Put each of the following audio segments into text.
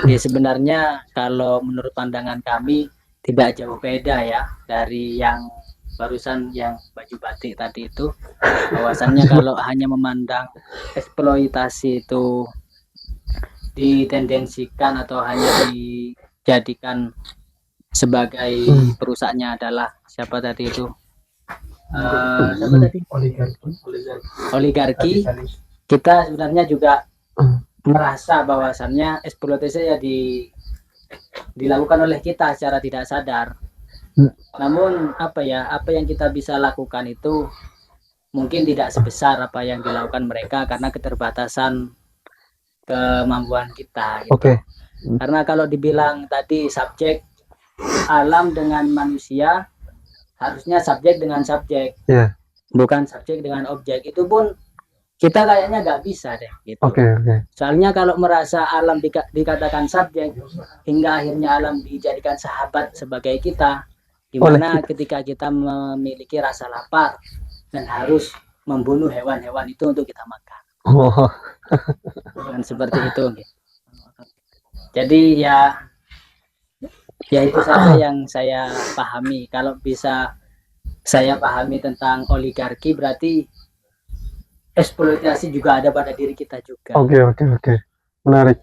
Ya sebenarnya kalau menurut pandangan kami tidak jauh beda ya dari yang barusan yang baju batik tadi itu, bahwasannya kalau hanya memandang eksploitasi itu ditendensikan atau hanya dijadikan sebagai perusaknya adalah siapa tadi itu, siapa tadi, oligarki. Kita sebenarnya juga merasa bahwasannya eksploitasi ya dilakukan oleh kita secara tidak sadar. Namun apa yang kita bisa lakukan itu mungkin tidak sebesar apa yang dilakukan mereka karena keterbatasan kemampuan kita gitu. Karena kalau dibilang tadi subjek alam dengan manusia, harusnya subjek dengan subjek, bukan subjek dengan objek. Itu pun kita kayaknya nggak bisa deh gitu. Soalnya kalau merasa alam dikatakan subjek hingga akhirnya alam dijadikan sahabat sebagai kita, gimana ketika kita memiliki rasa lapar dan harus membunuh hewan-hewan itu untuk kita makan. Dan seperti itu gitu. Jadi ya itu saja yang saya pahami. Kalau bisa saya pahami tentang oligarki, berarti eksploitasi juga ada pada diri kita juga. Oke. Menarik.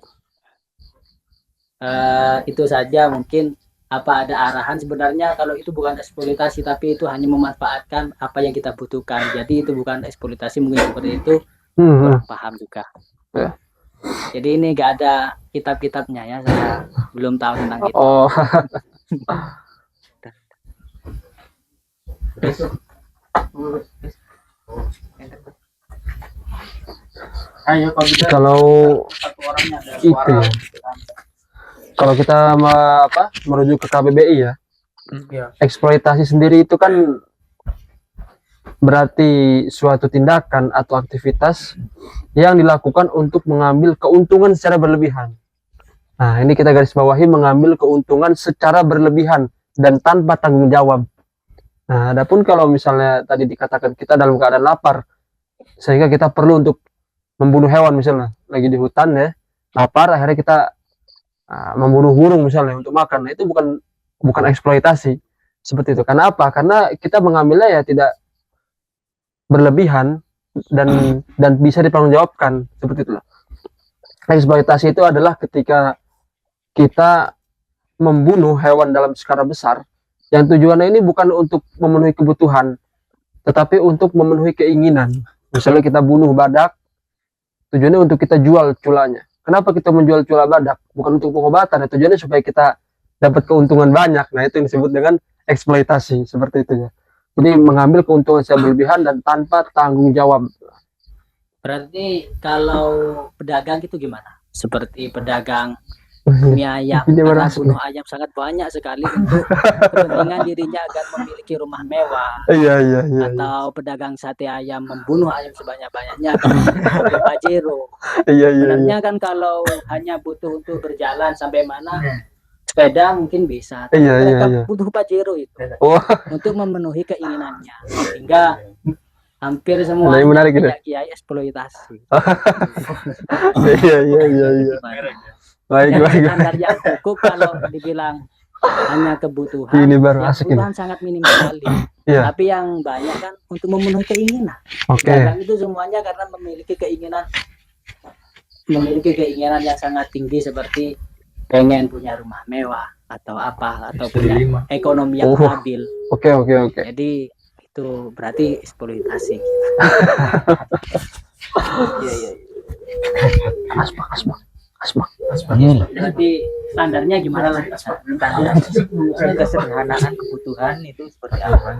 Itu saja mungkin. Apa ada arahan sebenarnya kalau itu bukan eksploitasi tapi itu hanya memanfaatkan apa yang kita butuhkan. Jadi itu bukan eksploitasi, mungkin seperti itu. Kurang paham juga. Jadi ini nggak ada kitab-kitabnya ya, saya belum tahu tentang itu. Kalau itu kalau kita merujuk ke KBBI ya, eksploitasi sendiri itu kan berarti suatu tindakan atau aktivitas yang dilakukan untuk mengambil keuntungan secara berlebihan. Nah, ini kita garis bawahi, mengambil keuntungan secara berlebihan dan tanpa tanggung jawab. Nah, adapun kalau misalnya tadi dikatakan kita dalam keadaan lapar sehingga kita perlu untuk membunuh hewan, misalnya lagi di hutan ya, lapar, akhirnya kita membunuh burung misalnya untuk makan. Nah, itu bukan eksploitasi seperti itu. Karena apa? Karena kita mengambilnya ya tidak berlebihan dan bisa dipertanggungjawabkan, seperti itulah. Eksploitasi itu adalah ketika kita membunuh hewan dalam skala besar yang tujuannya ini bukan untuk memenuhi kebutuhan tetapi untuk memenuhi keinginan. Misalnya kita bunuh badak, tujuannya untuk kita jual culanya. Kenapa kita menjual cula badak? Bukan untuk pengobatan, tujuannya supaya kita dapat keuntungan banyak. Nah, itu yang disebut dengan eksploitasi, seperti itu ya. Jadi mengambil keuntungan secara berlebihan dan tanpa tanggung jawab. Berarti kalau pedagang itu gimana? Seperti pedagang mie ayam, karena bunuh ayam sangat banyak sekali untuk kepentingan dirinya agar memiliki rumah mewah. Atau pedagang sate ayam membunuh ayam sebanyak-banyaknya sebagai pajero. Sebenarnya kan kalau hanya butuh untuk berjalan sampai mana, sepeda mungkin bisa. Tapi mereka butuh pajero itu untuk memenuhi keinginannya. Sehingga hampir semua kiai eksploitasi. Baik. Standar yang cukup kalau dibilang hanya kebutuhan, ini baru kebutuhan sangat minim sekali. Tapi yang banyak kan untuk memenuhi keinginan. Dan itu semuanya karena memiliki keinginan yang sangat tinggi, seperti pengen punya rumah mewah atau apa, atau punya ekonomi yang stabil. Jadi itu berarti eksploitasi. Berarti standarnya gimana lah? Kesederhanaan kebutuhan itu seperti apa?